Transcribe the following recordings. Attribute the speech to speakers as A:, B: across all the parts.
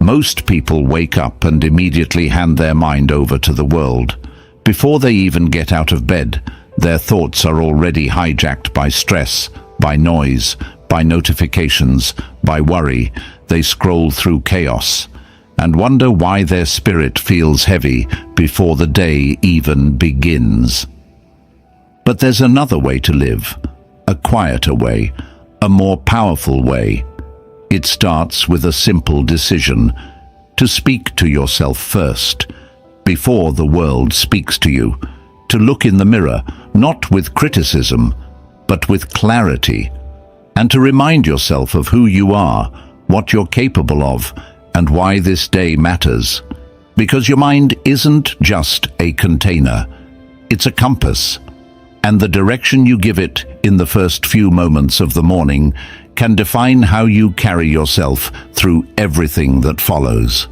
A: Most people wake up and immediately hand their mind over to the world. Before they even get out of bed, their thoughts are already hijacked by stress, by noise, by notifications, by worry. They scroll through chaos and wonder why their spirit feels heavy before the day even begins. But there's another way to live, a quieter way, a more powerful way. It starts with a simple decision: to speak to yourself first, before the world speaks to you. To look in the mirror, not with criticism, but with clarity. And to remind yourself of who you are, what you're capable of, and why this day matters. Because your mind isn't just a container, it's a compass. And the direction you give it in the first few moments of the morning can define how you carry yourself through everything that follows.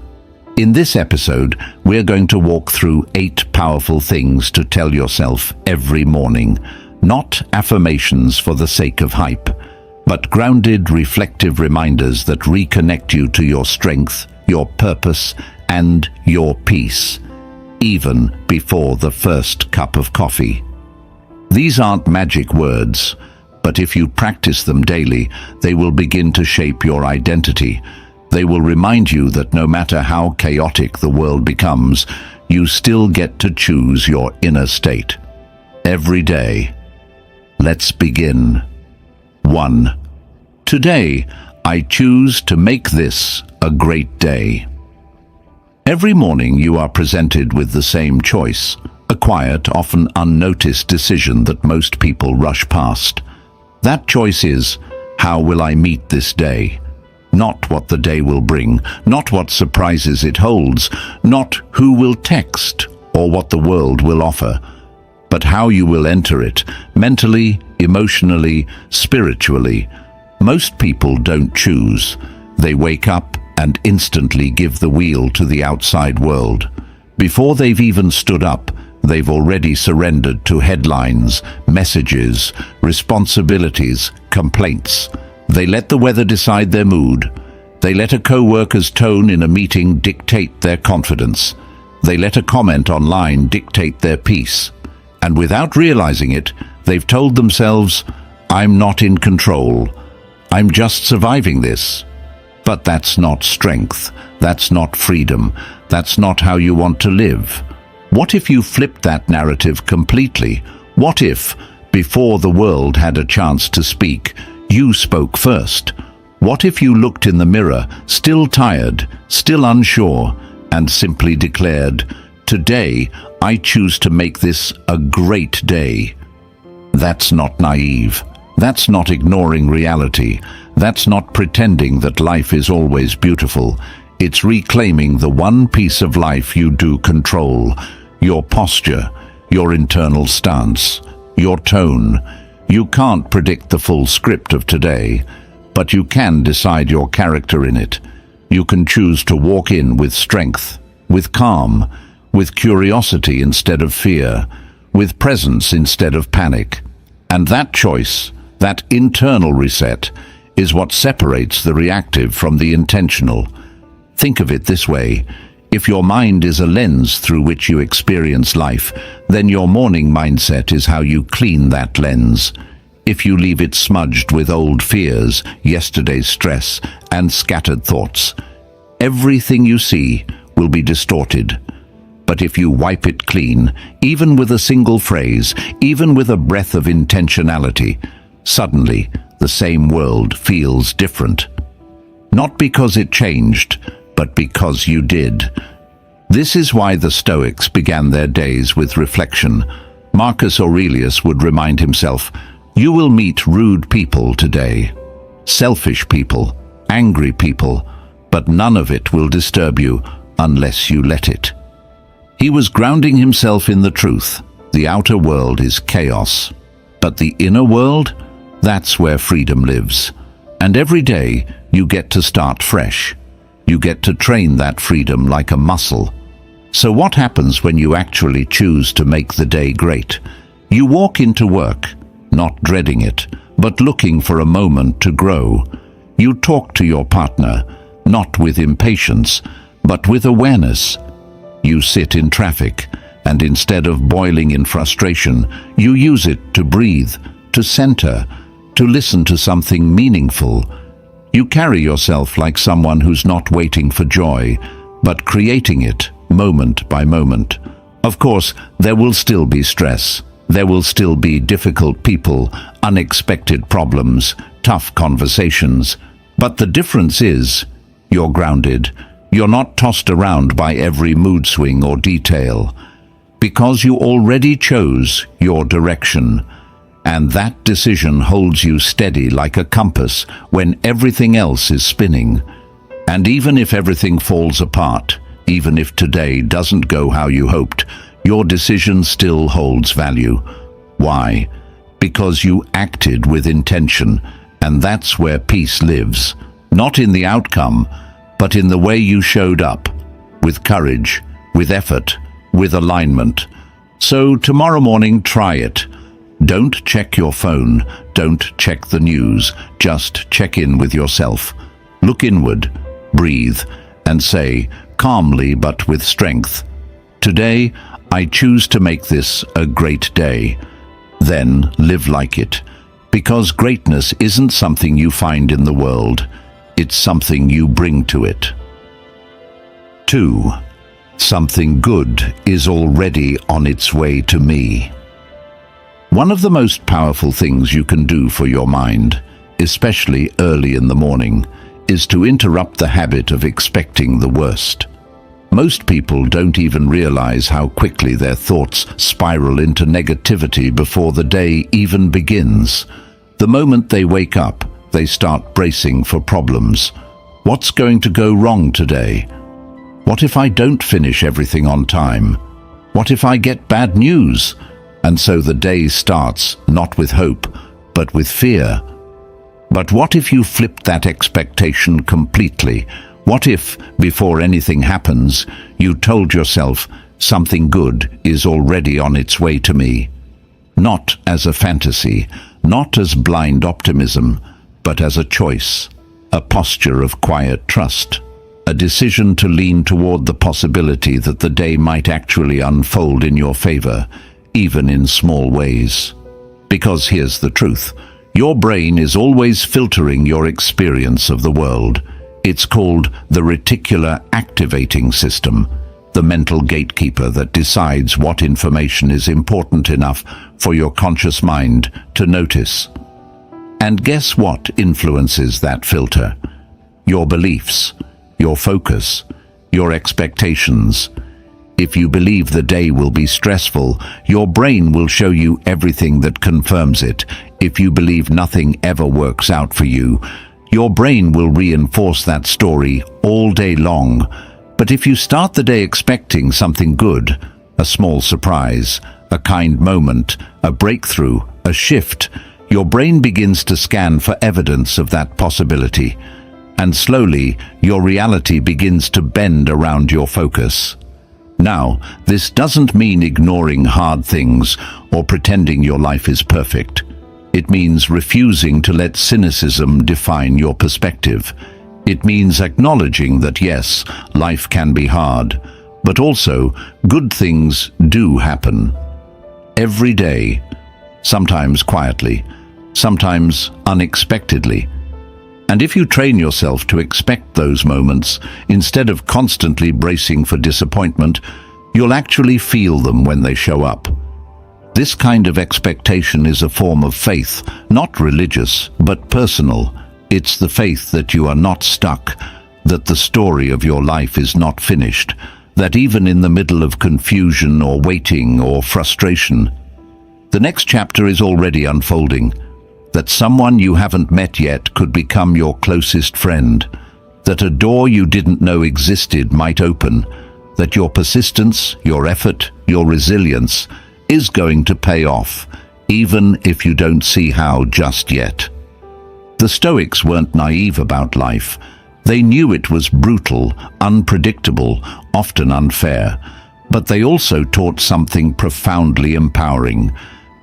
A: In this episode, we're going to walk through 8 powerful things to tell yourself every morning. Not affirmations for the sake of hype, but grounded, reflective reminders that reconnect you to your strength, your purpose, and your peace, even before the first cup of coffee. These aren't magic words, but if you practice them daily, they will begin to shape your identity. They will remind you that no matter how chaotic the world becomes, you still get to choose your inner state. Every day. Let's begin. 1. Today, I choose to make this a great day. Every morning you are presented with the same choice, a quiet, often unnoticed decision that most people rush past. That choice is, how will I meet this day? Not what the day will bring, not what surprises it holds, not who will text or what the world will offer, but how you will enter it, mentally, emotionally, spiritually. Most people don't choose. They wake up and instantly give the wheel to the outside world. Before they've even stood up, they've already surrendered to headlines, messages, responsibilities, complaints. They let the weather decide their mood. They let a co-worker's tone in a meeting dictate their confidence. They let a comment online dictate their peace. And without realizing it, they've told themselves, I'm not in control. I'm just surviving this. But that's not strength. That's not freedom. That's not how you want to live. What if you flipped that narrative completely? What if, before the world had a chance to speak, you spoke first? What if you looked in the mirror, still tired, still unsure, and simply declared, today I choose to make this a great day? That's not naive. That's not ignoring reality. That's not pretending that life is always beautiful. It's reclaiming the one piece of life you do control: your posture, your internal stance, your tone. You can't predict the full script of today, but you can decide your character in it. You can choose to walk in with strength, with calm, with curiosity instead of fear, with presence instead of panic. And that choice, that internal reset, is what separates the reactive from the intentional. Think of it this way. If your mind is a lens through which you experience life, then your morning mindset is how you clean that lens. If you leave it smudged with old fears, yesterday's stress, and scattered thoughts, everything you see will be distorted. But if you wipe it clean, even with a single phrase, even with a breath of intentionality, suddenly the same world feels different. Not because it changed, but because you did. This is why the Stoics began their days with reflection. Marcus Aurelius would remind himself, you will meet rude people today, selfish people, angry people, but none of it will disturb you unless you let it. He was grounding himself in the truth. The outer world is chaos, but the inner world, that's where freedom lives. And every day you get to start fresh. You get to train that freedom like a muscle. So what happens when you actually choose to make the day great? You walk into work, not dreading it, but looking for a moment to grow. You talk to your partner, not with impatience, but with awareness. You sit in traffic, and instead of boiling in frustration, you use it to breathe, to center, to listen to something meaningful. You carry yourself like someone who's not waiting for joy, but creating it moment by moment. Of course, there will still be stress. There will still be difficult people, unexpected problems, tough conversations. But the difference is, you're grounded. You're not tossed around by every mood swing or detail, because you already chose your direction. And that decision holds you steady like a compass when everything else is spinning. And even if everything falls apart, even if today doesn't go how you hoped, your decision still holds value. Why? Because you acted with intention, and that's where peace lives. Not in the outcome, but in the way you showed up, with courage, with effort, with alignment. So tomorrow morning, try it. Don't check your phone, don't check the news, just check in with yourself. Look inward, breathe, and say, calmly but with strength, "Today, I choose to make this a great day." Then live like it, because greatness isn't something you find in the world, it's something you bring to it. 2. Something good is already on its way to me. One of the most powerful things you can do for your mind, especially early in the morning, is to interrupt the habit of expecting the worst. Most people don't even realize how quickly their thoughts spiral into negativity before the day even begins. The moment they wake up, they start bracing for problems. What's going to go wrong today? What if I don't finish everything on time? What if I get bad news? And so the day starts not with hope, but with fear. But what if you flipped that expectation completely? What if, before anything happens, you told yourself, something good is already on its way to me? Not as a fantasy, not as blind optimism, but as a choice, a posture of quiet trust, a decision to lean toward the possibility that the day might actually unfold in your favor, even in small ways. Because here's the truth, your brain is always filtering your experience of the world. It's called the reticular activating system, the mental gatekeeper that decides what information is important enough for your conscious mind to notice. And guess what influences that filter? Your beliefs, your focus, your expectations. If you believe the day will be stressful, your brain will show you everything that confirms it. If you believe nothing ever works out for you, your brain will reinforce that story all day long. But if you start the day expecting something good, a small surprise, a kind moment, a breakthrough, a shift, your brain begins to scan for evidence of that possibility. And slowly, your reality begins to bend around your focus. Now, this doesn't mean ignoring hard things or pretending your life is perfect. It means refusing to let cynicism define your perspective. It means acknowledging that yes, life can be hard, but also good things do happen. Every day, sometimes quietly, sometimes unexpectedly. And if you train yourself to expect those moments, instead of constantly bracing for disappointment, you'll actually feel them when they show up. This kind of expectation is a form of faith, not religious, but personal. It's the faith that you are not stuck, that the story of your life is not finished, that even in the middle of confusion or waiting or frustration, the next chapter is already unfolding, that someone you haven't met yet could become your closest friend, that a door you didn't know existed might open, that your persistence, your effort, your resilience is going to pay off, even if you don't see how just yet. The Stoics weren't naive about life. They knew it was brutal, unpredictable, often unfair, but they also taught something profoundly empowering,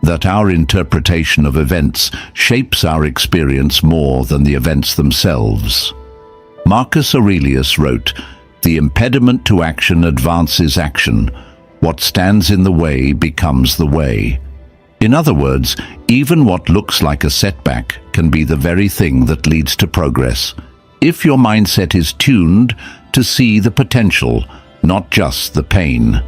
A: that our interpretation of events shapes our experience more than the events themselves. Marcus Aurelius wrote, "The impediment to action advances action. What stands in the way becomes the way." In other words, even what looks like a setback can be the very thing that leads to progress, if your mindset is tuned to see the potential, not just the pain.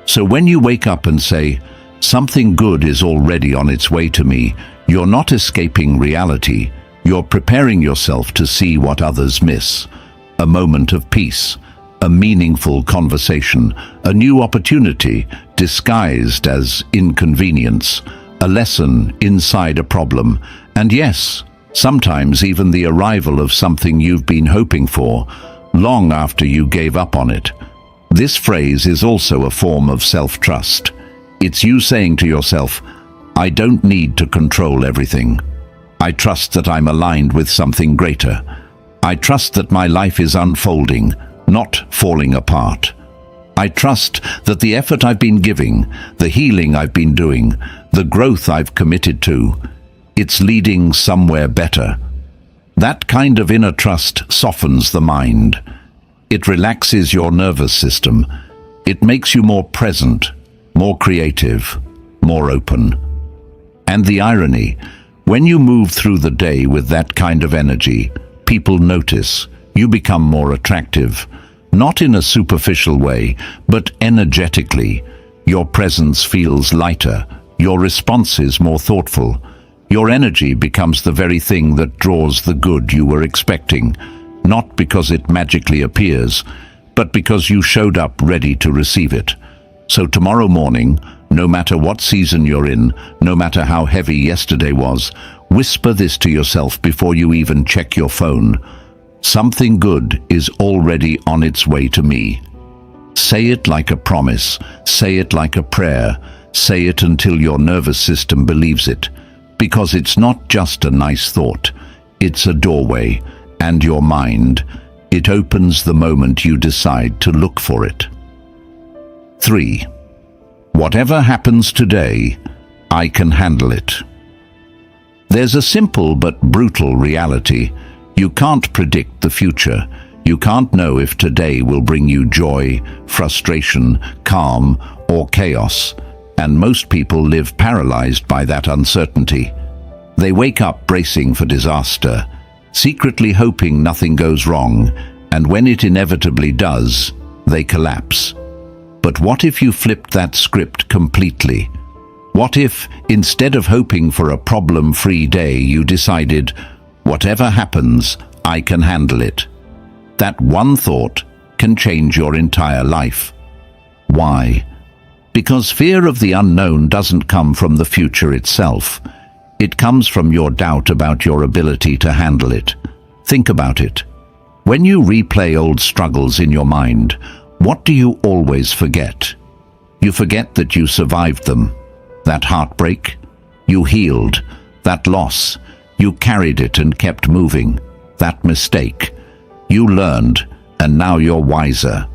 A: So when you wake up and say, "Something good is already on its way to me," you're not escaping reality. You're preparing yourself to see what others miss. A moment of peace, a meaningful conversation, a new opportunity disguised as inconvenience, a lesson inside a problem, and yes, sometimes even the arrival of something you've been hoping for, long after you gave up on it. This phrase is also a form of self-trust. It's you saying to yourself, "I don't need to control everything. I trust that I'm aligned with something greater. I trust that my life is unfolding, not falling apart. I trust that the effort I've been giving, the healing I've been doing, the growth I've committed to, it's leading somewhere better." That kind of inner trust softens the mind. It relaxes your nervous system. It makes you more present, more creative, more open. And the irony, when you move through the day with that kind of energy, people notice. You become more attractive. Not in a superficial way, but energetically. Your presence feels lighter. Your response is more thoughtful. Your energy becomes the very thing that draws the good you were expecting, not because it magically appears, but because you showed up ready to receive it. So tomorrow morning, no matter what season you're in, no matter how heavy yesterday was, whisper this to yourself before you even check your phone. "Something good is already on its way to me." Say it like a promise. Say it like a prayer. Say it until your nervous system believes it. Because it's not just a nice thought. It's a doorway. And your mind, it opens the moment you decide to look for it. 3. Whatever happens today, I can handle it. There's a simple but brutal reality. You can't predict the future. You can't know if today will bring you joy, frustration, calm, or chaos. And most people live paralyzed by that uncertainty. They wake up bracing for disaster, secretly hoping nothing goes wrong, and when it inevitably does, they collapse. But what if you flipped that script completely? What if, instead of hoping for a problem-free day, you decided, "Whatever happens, I can handle it"? That one thought can change your entire life. Why? Because fear of the unknown doesn't come from the future itself. It comes from your doubt about your ability to handle it. Think about it. When you replay old struggles in your mind, what do you always forget? You forget that you survived them. That heartbreak, you healed. That loss, you carried it and kept moving. That mistake, you learned, and now you're wiser.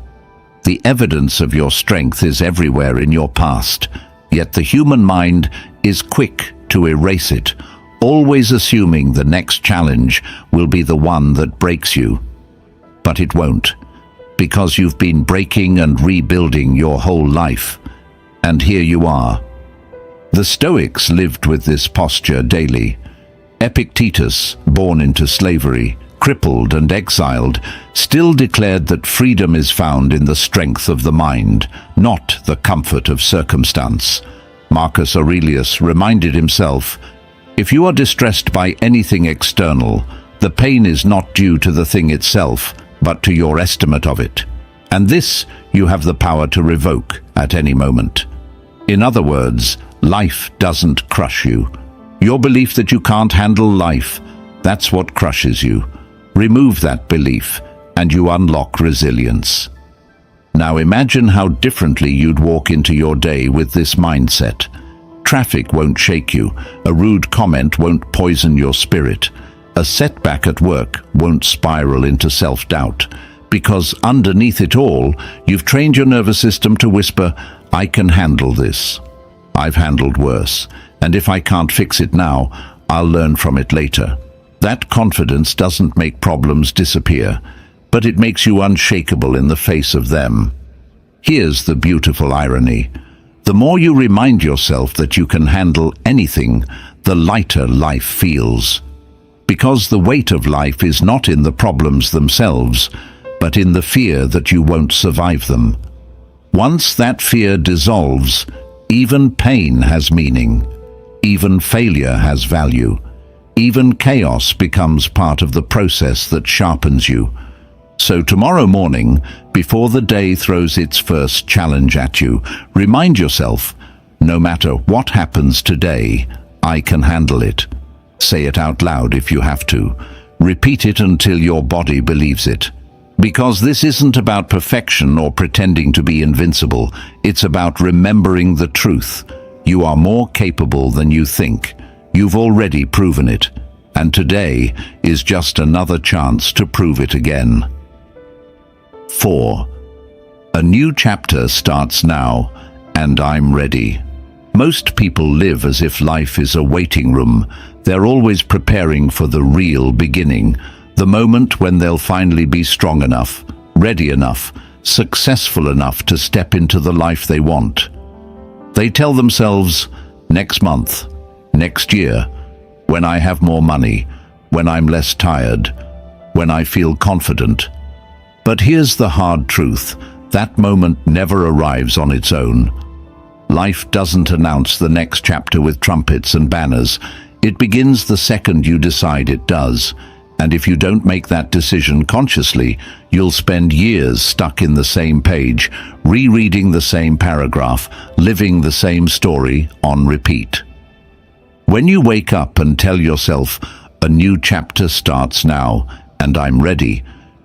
A: The evidence of your strength is everywhere in your past, yet the human mind is quick to erase it, always assuming the next challenge will be the one that breaks you. But it won't, because you've been breaking and rebuilding your whole life. And here you are. The Stoics lived with this posture daily. Epictetus, born into slavery, crippled and exiled, still declared that freedom is found in the strength of the mind, not the comfort of circumstance. Marcus Aurelius reminded himself, "If you are distressed by anything external, the pain is not due to the thing itself, but to your estimate of it. And this you have the power to revoke at any moment." In other words, life doesn't crush you. Your belief that you can't handle life, that's what crushes you. Remove that belief, and you unlock resilience. Now imagine how differently you'd walk into your day with this mindset. Traffic won't shake you. A rude comment won't poison your spirit. A setback at work won't spiral into self-doubt. Because underneath it all, you've trained your nervous system to whisper, "I can handle this. I've handled worse. And if I can't fix it now, I'll learn from it later." That confidence doesn't make problems disappear, but it makes you unshakable in the face of them. Here's the beautiful irony. The more you remind yourself that you can handle anything, the lighter life feels. Because the weight of life is not in the problems themselves, but in the fear that you won't survive them. Once that fear dissolves, even pain has meaning. Even failure has value. Even chaos becomes part of the process that sharpens you. So tomorrow morning, before the day throws its first challenge at you, remind yourself, no matter what happens today, I can handle it. Say it out loud if you have to. Repeat it until your body believes it. Because this isn't about perfection or pretending to be invincible. It's about remembering the truth. You are more capable than you think. You've already proven it. And today is just another chance to prove it again. 4. A new chapter starts now, and I'm ready. Most people live as if life is a waiting room. They're always preparing for the real beginning, the moment when they'll finally be strong enough, ready enough, successful enough to step into the life they want. They tell themselves, next month, next year, when I have more money, when I'm less tired, when I feel confident. But here's the hard truth. That moment never arrives on its own. Life doesn't announce the next chapter with trumpets and banners. It begins the second you decide it does. And if you don't make that decision consciously, you'll spend years stuck in the same page, rereading the same paragraph, living the same story on repeat. When you wake up and tell yourself, a new chapter starts now, and I'm ready,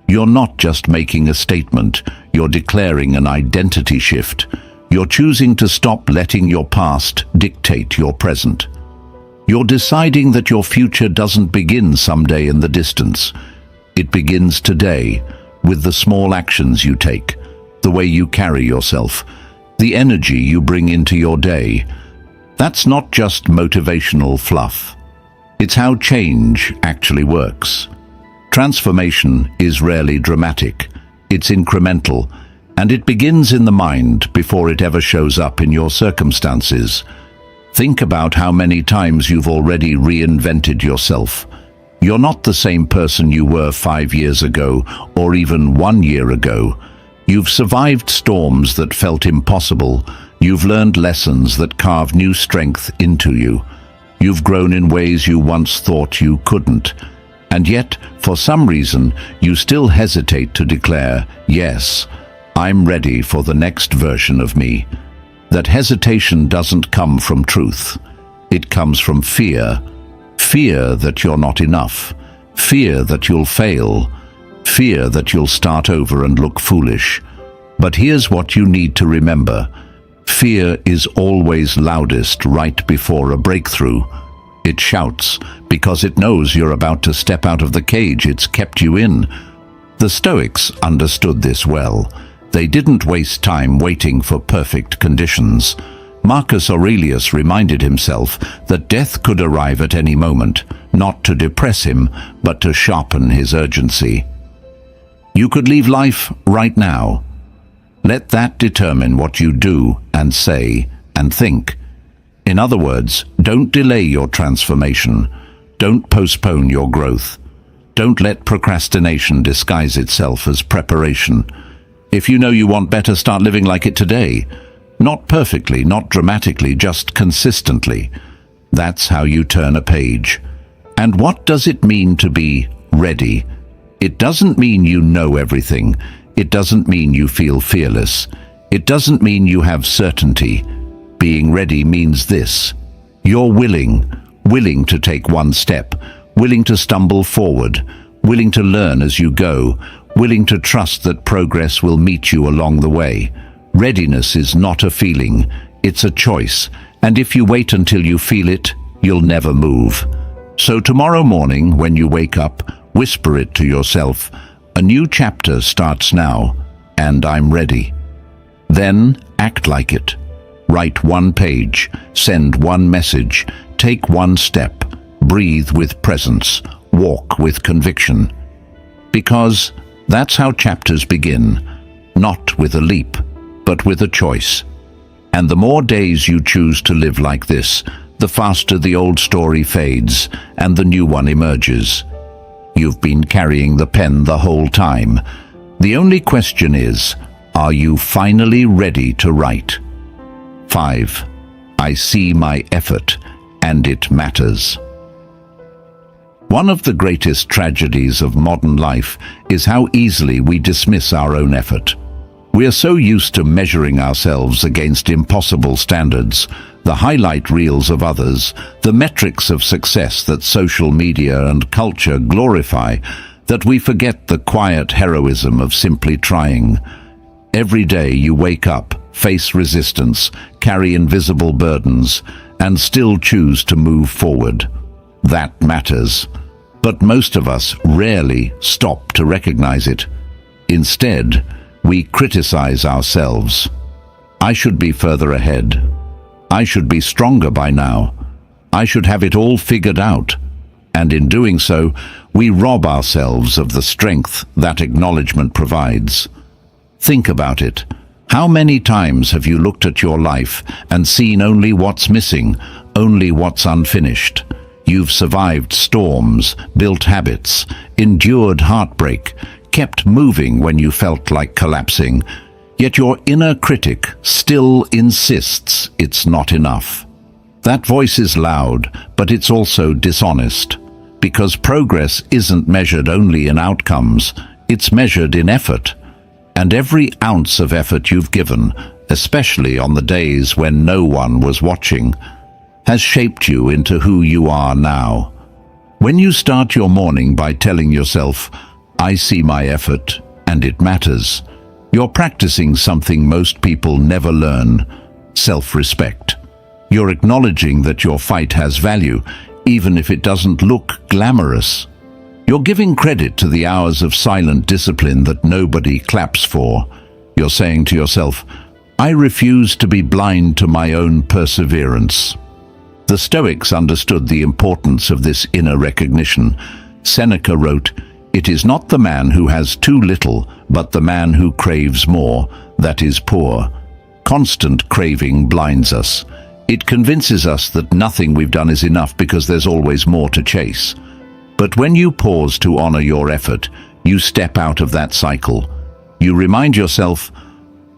A: you're not just making a statement, you're declaring an identity shift. You're choosing to stop letting your past dictate your present. You're deciding that your future doesn't begin someday in the distance. It begins today, with the small actions you take, the way you carry yourself, the energy you bring into your day. That's not just motivational fluff. It's how change actually works. Transformation is rarely dramatic. It's incremental, and it begins in the mind before it ever shows up in your circumstances. Think about how many times you've already reinvented yourself. You're not the same person you were 5 years ago, or even 1 year ago. You've survived storms that felt impossible. You've learned lessons that carved new strength into you. You've grown in ways you once thought you couldn't. And yet, for some reason, you still hesitate to declare, yes, I'm ready for the next version of me. That hesitation doesn't come from truth. It comes from fear. Fear that you're not enough. Fear that you'll fail. Fear that you'll start over and look foolish. But here's what you need to remember. Fear is always loudest right before a breakthrough. It shouts because it knows you're about to step out of the cage it's kept you in. The Stoics understood this well. They didn't waste time waiting for perfect conditions. Marcus Aurelius reminded himself that death could arrive at any moment, not to depress him, but to sharpen his urgency. You could leave life right now. Let that determine what you do and say and think. In other words, don't delay your transformation. Don't postpone your growth. Don't let procrastination disguise itself as preparation. If you know you want better, start living like it today. Not perfectly, not dramatically, just consistently. That's how you turn a page. And what does it mean to be ready? It doesn't mean you know everything. It doesn't mean you feel fearless. It doesn't mean you have certainty. Being ready means this. You're willing to take one step, willing to stumble forward, willing to learn as you go, willing to trust that progress will meet you along the way. Readiness is not a feeling, it's a choice, and if you wait until you feel it, you'll never move. So tomorrow morning, when you wake up, whisper it to yourself, a new chapter starts now, and I'm ready. Then act like it. Write one page, send one message, take one step, breathe with presence. walk with conviction. Because that's how chapters begin, not with a leap, but with a choice. And the more days you choose to live like this, the faster the old story fades and the new one emerges. You've been carrying the pen the whole time. The only question is, are you finally ready to write? 5. I see my effort, and it matters. One of the greatest tragedies of modern life is how easily we dismiss our own effort. We are so used to measuring ourselves against impossible standards, the highlight reels of others, the metrics of success that social media and culture glorify, that we forget the quiet heroism of simply trying. Every day you wake up, face resistance, carry invisible burdens, and still choose to move forward. That matters. But most of us rarely stop to recognize it. Instead, we criticize ourselves. I should be further ahead. I should be stronger by now. I should have it all figured out. And in doing so, we rob ourselves of the strength that acknowledgement provides. Think about it. How many times have you looked at your life and seen only what's missing, only what's unfinished? You've survived storms, built habits, endured heartbreak, kept moving when you felt like collapsing, yet your inner critic still insists it's not enough. That voice is loud, but it's also dishonest, because progress isn't measured only in outcomes, it's measured in effort. And every ounce of effort you've given, especially on the days when no one was watching, has shaped you into who you are now. When you start your morning by telling yourself, I see my effort, and it matters, you're practicing something most people never learn: self-respect. You're acknowledging that your fight has value, even if it doesn't look glamorous. You're giving credit to the hours of silent discipline that nobody claps for. You're saying to yourself, I refuse to be blind to my own perseverance. The Stoics understood the importance of this inner recognition. Seneca wrote, "It is not the man who has too little, but the man who craves more, that is poor." Constant craving blinds us. It convinces us that nothing we've done is enough because there's always more to chase. But when you pause to honor your effort, you step out of that cycle. You remind yourself,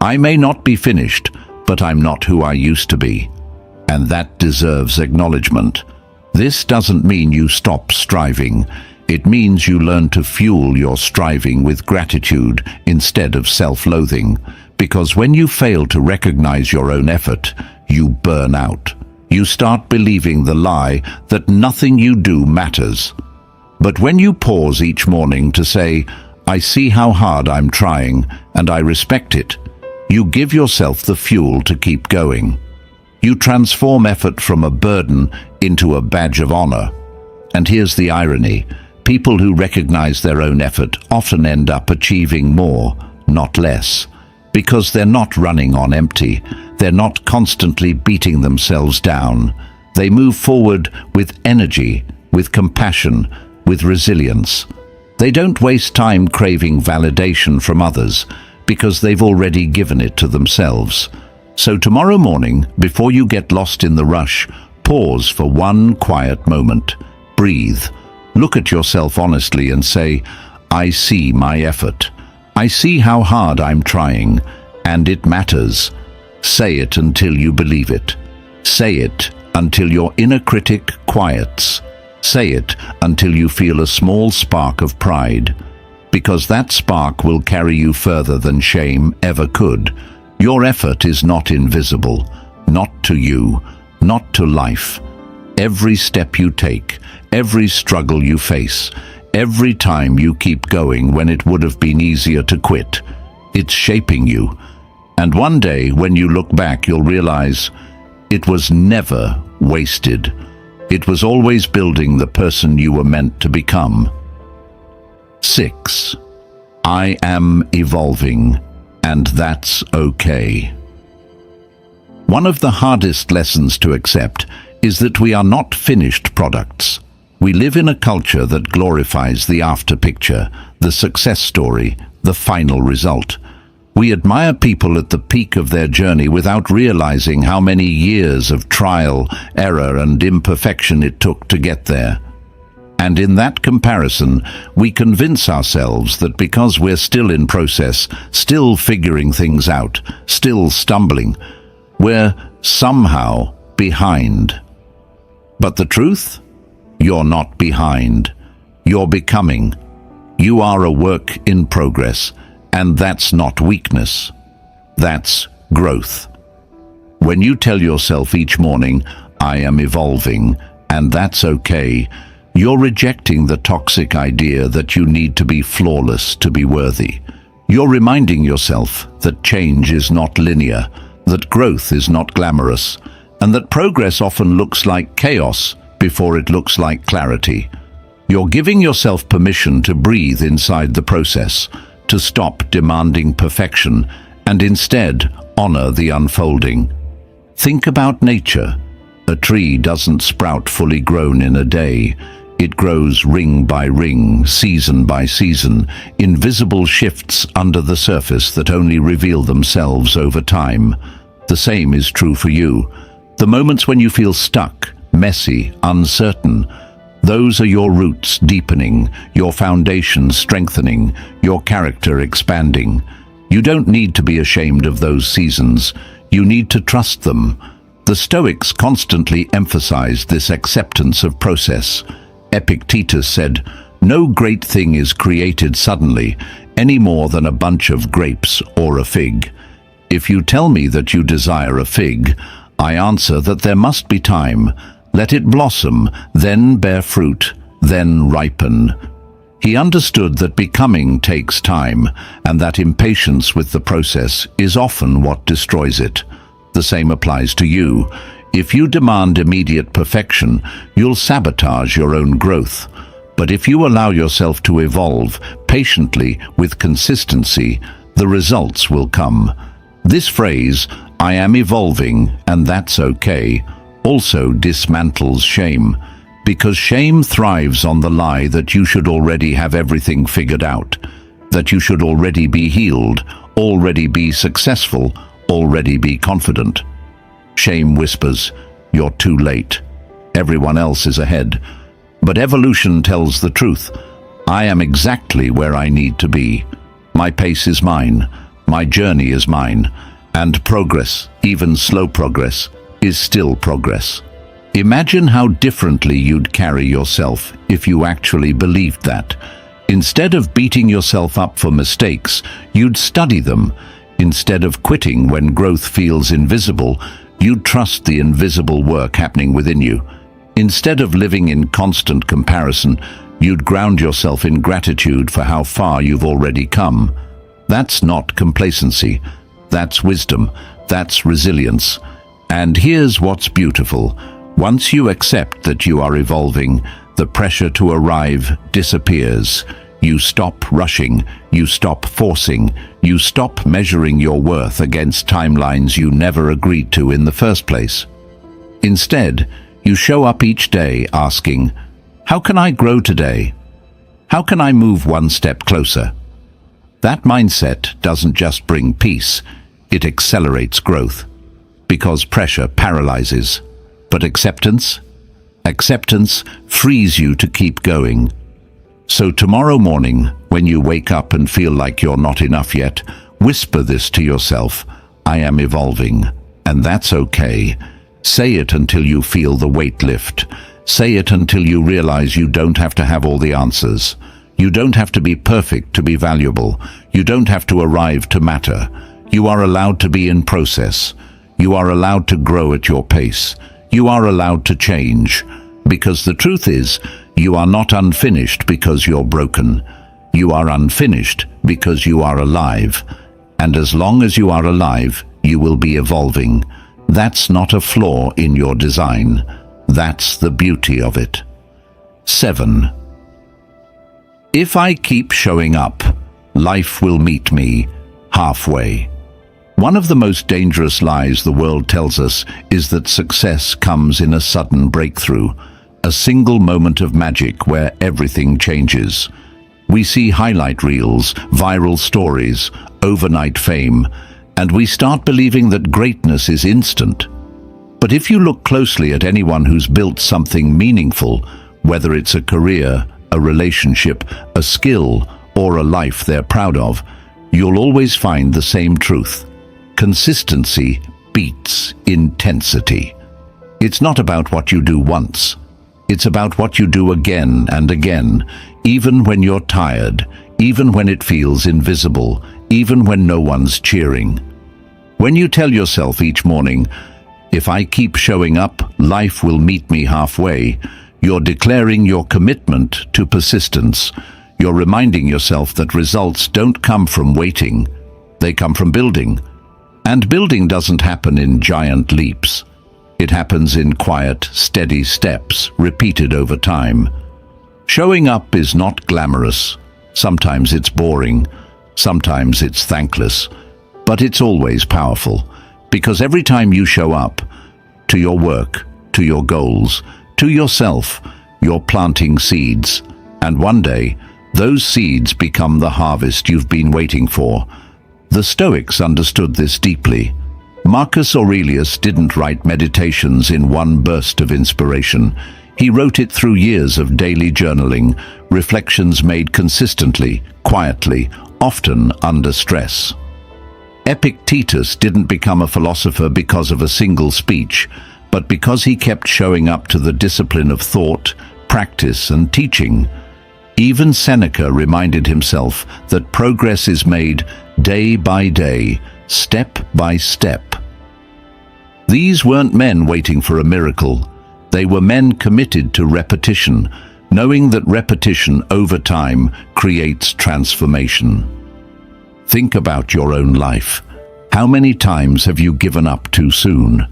A: I may not be finished, but I'm not who I used to be. And that deserves acknowledgement. This doesn't mean you stop striving. It means you learn to fuel your striving with gratitude instead of self-loathing. Because when you fail to recognize your own effort, you burn out. You start believing the lie that nothing you do matters. But when you pause each morning to say, I see how hard I'm trying, and I respect it, you give yourself the fuel to keep going. You transform effort from a burden into a badge of honor. And here's the irony. People who recognize their own effort often end up achieving more, not less. Because they're not running on empty. They're not constantly beating themselves down. They move forward with energy, with compassion, with resilience. They don't waste time craving validation from others because they've already given it to themselves. So tomorrow morning, before you get lost in the rush, pause for one quiet moment. Breathe. Look at yourself honestly and say, I see my effort. I see how hard I'm trying, and it matters. Say it until you believe it. Say it until your inner critic quiets. Say it until you feel a small spark of pride, because that spark will carry you further than shame ever could. Your effort is not invisible, not to you, not to life. Every step you take, every struggle you face, every time you keep going when it would have been easier to quit, it's shaping you. And one day, when you look back, you'll realize it was never wasted. It was always building the person you were meant to become. 6. I am evolving, and that's okay. One of the hardest lessons to accept is that we are not finished products. We live in a culture that glorifies the after picture, the success story, the final result. We admire people at the peak of their journey without realizing how many years of trial, error, and imperfection it took to get there. And in that comparison, we convince ourselves that because we're still in process, still figuring things out, still stumbling, we're somehow behind. But the truth? You're not behind. You're becoming. You are a work in progress, and that's not weakness. That's growth. When you tell yourself each morning, I am evolving, and that's okay, you're rejecting the toxic idea that you need to be flawless to be worthy. You're reminding yourself that change is not linear, that growth is not glamorous, and that progress often looks like chaos before it looks like clarity. You're giving yourself permission to breathe inside the process, to stop demanding perfection, and instead honor the unfolding. Think about nature. A tree doesn't sprout fully grown in a day. It grows ring by ring, season by season, invisible shifts under the surface that only reveal themselves over time. The same is true for you. The moments when you feel stuck, messy, uncertain, those are your roots deepening, your foundation strengthening, your character expanding. You don't need to be ashamed of those seasons. You need to trust them. The Stoics constantly emphasized this acceptance of process. Epictetus said, "No great thing is created suddenly, any more than a bunch of grapes or a fig. If you tell me that you desire a fig, I answer that there must be time. Let it blossom, then bear fruit, then ripen." He understood that becoming takes time, and that impatience with the process is often what destroys it. The same applies to you. If you demand immediate perfection, you'll sabotage your own growth. But if you allow yourself to evolve patiently with consistency, the results will come. This phrase, "I am evolving, and that's okay," also dismantles shame, because shame thrives on the lie that you should already have everything figured out, that you should already be healed, already be successful, already be confident. Shame whispers, "You're too late. Everyone else is ahead." But evolution tells the truth. I am exactly where I need to be. My pace is mine. My journey is mine. And progress, even slow progress, is still progress. Imagine how differently you'd carry yourself if you actually believed that. Instead of beating yourself up for mistakes, you'd study them. Instead of quitting when growth feels invisible, you'd trust the invisible work happening within you. Instead of living in constant comparison, you'd ground yourself in gratitude for how far you've already come. That's not complacency. That's wisdom. That's resilience. And here's what's beautiful. Once you accept that you are evolving, the pressure to arrive disappears. You stop rushing, you stop forcing, you stop measuring your worth against timelines you never agreed to in the first place. Instead, you show up each day asking, how can I grow today? How can I move one step closer? That mindset doesn't just bring peace, it accelerates growth. Because pressure paralyzes. But acceptance frees you to keep going. So tomorrow morning, when you wake up and feel like you're not enough yet, whisper this to yourself, I am evolving, and that's okay. Say it until you feel the weight lift. Say it until you realize you don't have to have all the answers. You don't have to be perfect to be valuable. You don't have to arrive to matter. You are allowed to be in process. You are allowed to grow at your pace. You are allowed to change. Because the truth is, you are not unfinished because you're broken. You are unfinished because you are alive. And as long as you are alive, you will be evolving. That's not a flaw in your design. That's the beauty of it. 7. If I keep showing up, life will meet me halfway. One of the most dangerous lies the world tells us is that success comes in a sudden breakthrough, a single moment of magic where everything changes. We see highlight reels, viral stories, overnight fame, and we start believing that greatness is instant. But if you look closely at anyone who's built something meaningful, whether it's a career, a relationship, a skill, or a life they're proud of, you'll always find the same truth. Consistency beats intensity. It's not about what you do once. It's about what you do again and again, even when you're tired, even when it feels invisible, even when no one's cheering. When you tell yourself each morning, "If I keep showing up, life will meet me halfway," you're declaring your commitment to persistence. You're reminding yourself that results don't come from waiting, they come from building. And building doesn't happen in giant leaps. It happens in quiet, steady steps, repeated over time. Showing up is not glamorous. Sometimes it's boring, sometimes it's thankless, but it's always powerful, because every time you show up, to your work, to your goals, to yourself, you're planting seeds. And one day, those seeds become the harvest you've been waiting for. The Stoics understood this deeply. Marcus Aurelius didn't write Meditations in one burst of inspiration. He wrote it through years of daily journaling, reflections made consistently, quietly, often under stress. Epictetus didn't become a philosopher because of a single speech, but because he kept showing up to the discipline of thought, practice, and teaching. Even Seneca reminded himself that progress is made day by day, step by step. These weren't men waiting for a miracle. They were men committed to repetition, knowing that repetition over time creates transformation. Think about your own life. How many times have you given up too soon?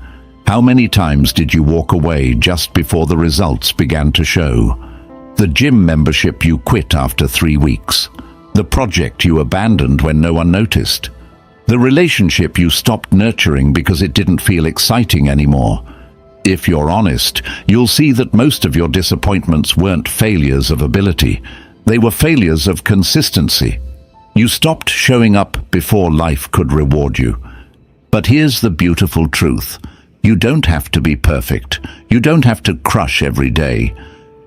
A: How many times did you walk away just before the results began to show? The gym membership you quit after 3 weeks. The project you abandoned when no one noticed. The relationship you stopped nurturing because it didn't feel exciting anymore. If you're honest, you'll see that most of your disappointments weren't failures of ability. They were failures of consistency. You stopped showing up before life could reward you. But here's the beautiful truth. You don't have to be perfect. You don't have to crush every day.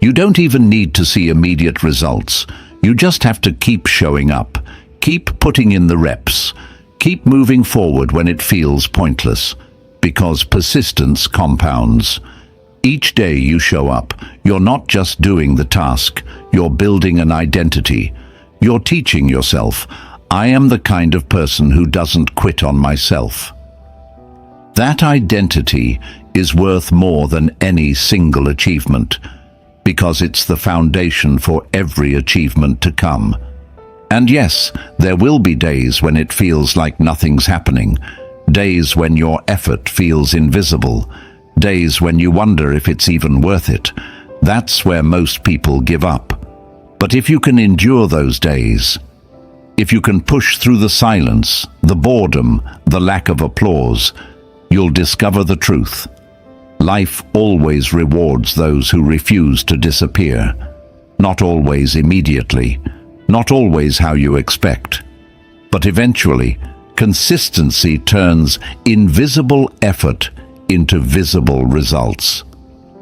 A: You don't even need to see immediate results. You just have to keep showing up. Keep putting in the reps. Keep moving forward when it feels pointless. Because persistence compounds. Each day you show up, you're not just doing the task, you're building an identity. You're teaching yourself, I am the kind of person who doesn't quit on myself. That identity is worth more than any single achievement, because it's the foundation for every achievement to come. And yes, there will be days when it feels like nothing's happening, days when your effort feels invisible, days when you wonder if it's even worth it. That's where most people give up. But if you can endure those days, if you can push through the silence, the boredom, the lack of applause, you'll discover the truth. Life always rewards those who refuse to disappear. Not always immediately, not always how you expect. But eventually, consistency turns invisible effort into visible results.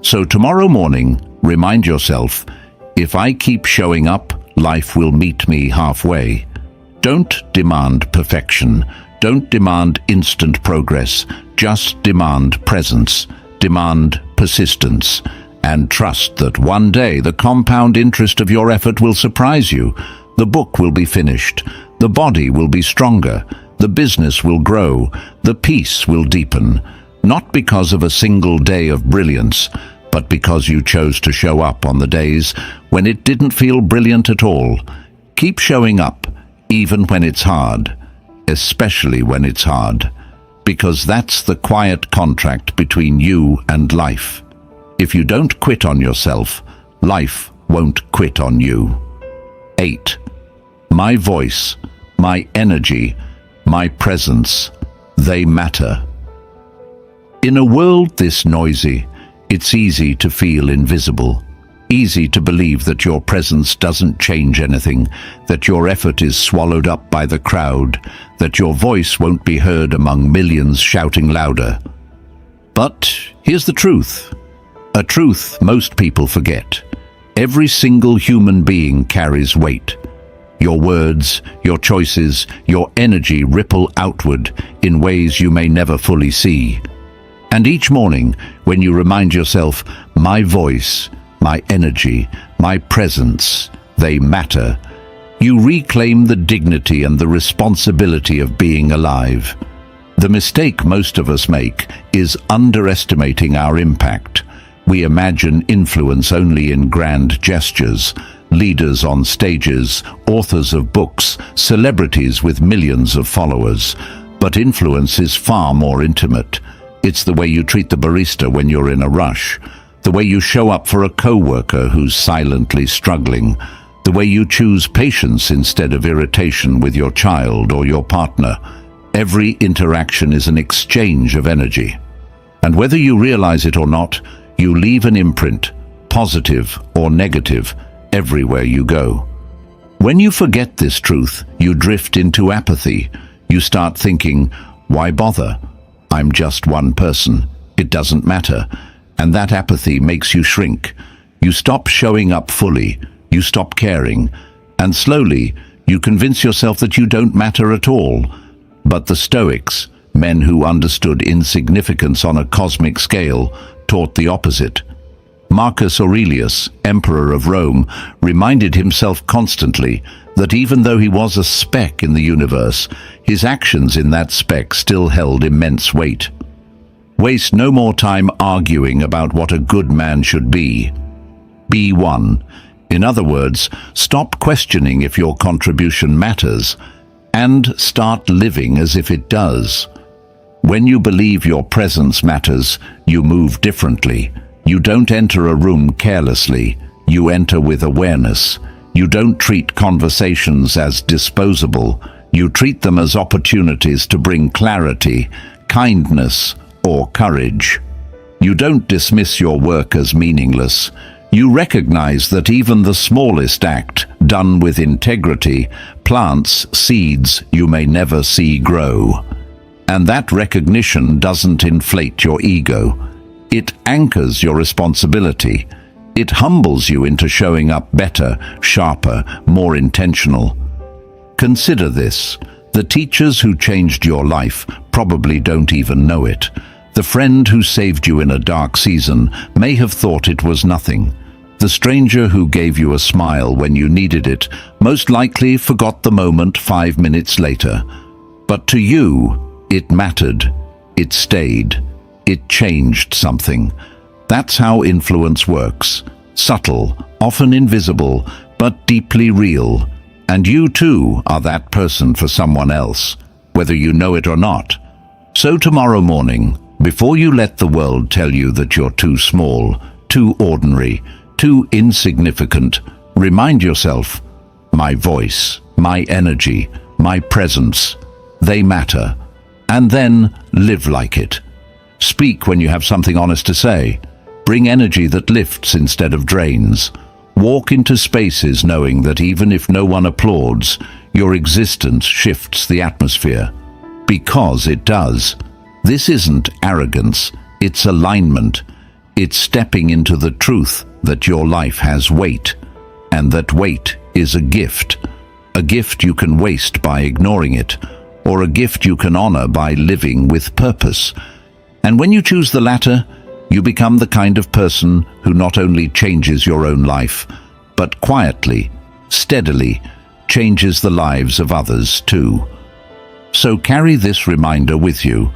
A: So tomorrow morning, remind yourself, if I keep showing up, life will meet me halfway. Don't demand perfection. Don't demand instant progress. Just demand presence. Demand persistence. And trust that one day the compound interest of your effort will surprise you. The book will be finished. The body will be stronger. The business will grow. The peace will deepen. Not because of a single day of brilliance, but because you chose to show up on the days when it didn't feel brilliant at all. Keep showing up, even when it's hard, especially when it's hard, because that's the quiet contract between you and life. If you don't quit on yourself, life won't quit on you. 8. My voice, my energy, my presence, they matter. In a world this noisy, It's easy to feel invisible. Easy to believe that your presence doesn't change anything, that your effort is swallowed up by the crowd, that your voice won't be heard among millions shouting louder. But here's the truth. A truth most people forget. Every single human being carries weight. Your words, your choices, your energy ripple outward in ways you may never fully see. And each morning, when you remind yourself, my voice, my energy, my presence, they matter, you reclaim the dignity and the responsibility of being alive. The mistake most of us make is underestimating our impact. We imagine influence only in grand gestures, leaders on stages, authors of books, celebrities with millions of followers. But influence is far more intimate. It's the way you treat the barista when you're in a rush, the way you show up for a coworker who's silently struggling, the way you choose patience instead of irritation with your child or your partner. Every interaction is an exchange of energy. And whether you realize it or not, you leave an imprint, positive or negative, everywhere you go. When you forget this truth, you drift into apathy. You start thinking, why bother? I'm just one person. It doesn't matter. And that apathy makes you shrink. You stop showing up fully. You stop caring. And slowly, you convince yourself that you don't matter at all. But the Stoics, men who understood insignificance on a cosmic scale, taught the opposite. Marcus Aurelius, Emperor of Rome, reminded himself constantly that even though he was a speck in the universe, his actions in that speck still held immense weight. Waste no more time arguing about what a good man should be. Be one. In other words, stop questioning if your contribution matters, and start living as if it does. When you believe your presence matters, you move differently. You don't enter a room carelessly. You enter with awareness. You don't treat conversations as disposable. You treat them as opportunities to bring clarity, kindness, or courage. You don't dismiss your work as meaningless. You recognize that even the smallest act, done with integrity, plants seeds you may never see grow. And that recognition doesn't inflate your ego. It anchors your responsibility. It humbles you into showing up better, sharper, more intentional. Consider this. The teachers who changed your life probably don't even know it. The friend who saved you in a dark season may have thought it was nothing. The stranger who gave you a smile when you needed it most likely forgot the moment 5 minutes later. But to you, it mattered. It stayed. It changed something. That's how influence works. Subtle, often invisible, but deeply real. And you too are that person for someone else, whether you know it or not. So tomorrow morning, before you let the world tell you that you're too small, too ordinary, too insignificant, remind yourself, my voice, my energy, my presence, they matter. And then live like it. Speak when you have something honest to say. Bring energy that lifts instead of drains. Walk into spaces knowing that even if no one applauds, your existence shifts the atmosphere. Because it does. This isn't arrogance, it's alignment. It's stepping into the truth that your life has weight, and that weight is a gift. A gift you can waste by ignoring it, or a gift you can honor by living with purpose. And when you choose the latter, you become the kind of person who not only changes your own life, but quietly, steadily, changes the lives of others too. So carry this reminder with you.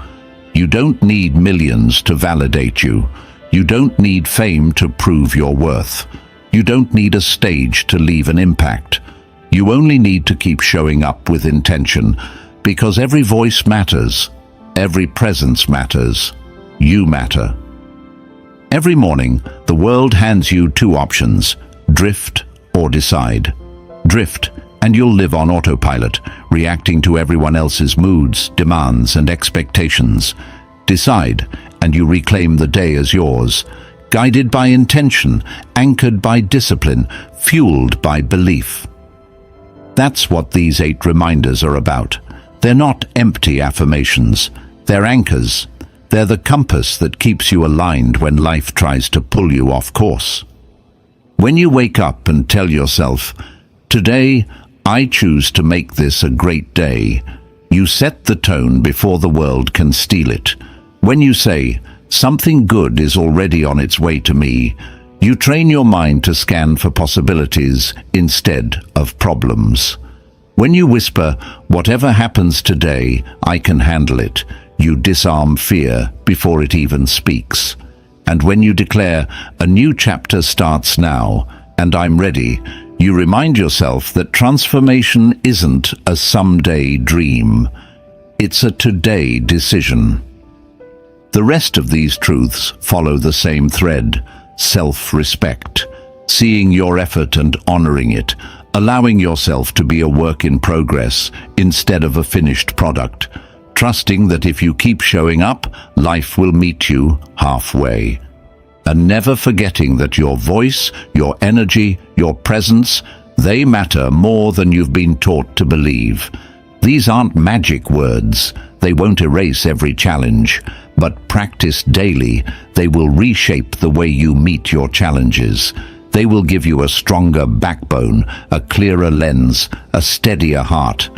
A: You don't need millions to validate you. You don't need fame to prove your worth. You don't need a stage to leave an impact. You only need to keep showing up with intention, because every voice matters. Every presence matters. You matter. Every morning, the world hands you two options: drift or decide. Drift, and you'll live on autopilot, reacting to everyone else's moods, demands, and expectations. Decide, and you reclaim the day as yours, guided by intention, anchored by discipline, fueled by belief. That's what these 8 reminders are about. They're not empty affirmations. They're anchors. They're the compass that keeps you aligned when life tries to pull you off course. When you wake up and tell yourself, "Today, I choose to make this a great day," you set the tone before the world can steal it. When you say, "Something good is already on its way to me," you train your mind to scan for possibilities instead of problems. When you whisper, "Whatever happens today, I can handle it," you disarm fear before it even speaks. And when you declare, "A new chapter starts now, and I'm ready," you remind yourself that transformation isn't a someday dream. It's a today decision. The rest of these truths follow the same thread: self-respect, seeing your effort and honoring it, allowing yourself to be a work in progress instead of a finished product, trusting that if you keep showing up, life will meet you halfway. And never forgetting that your voice, your energy, your presence, they matter more than you've been taught to believe. These aren't magic words. They won't erase every challenge, but practiced daily, they will reshape the way you meet your challenges. They will give you a stronger backbone, a clearer lens, a steadier heart.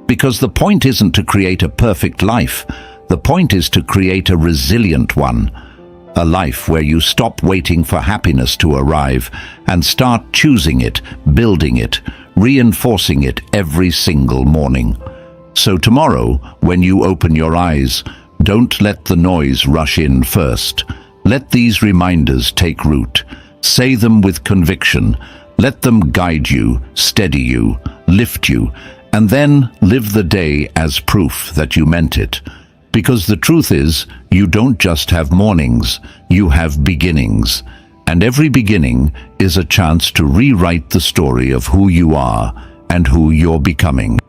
A: Because the point isn't to create a perfect life. The point is to create a resilient one. A life where you stop waiting for happiness to arrive and start choosing it, building it, reinforcing it every single morning. So tomorrow, when you open your eyes, don't let the noise rush in first. Let these reminders take root. Say them with conviction. Let them guide you, steady you, lift you, and then live the day as proof that you meant it. Because the truth is, you don't just have mornings, you have beginnings. And every beginning is a chance to rewrite the story of who you are and who you're becoming.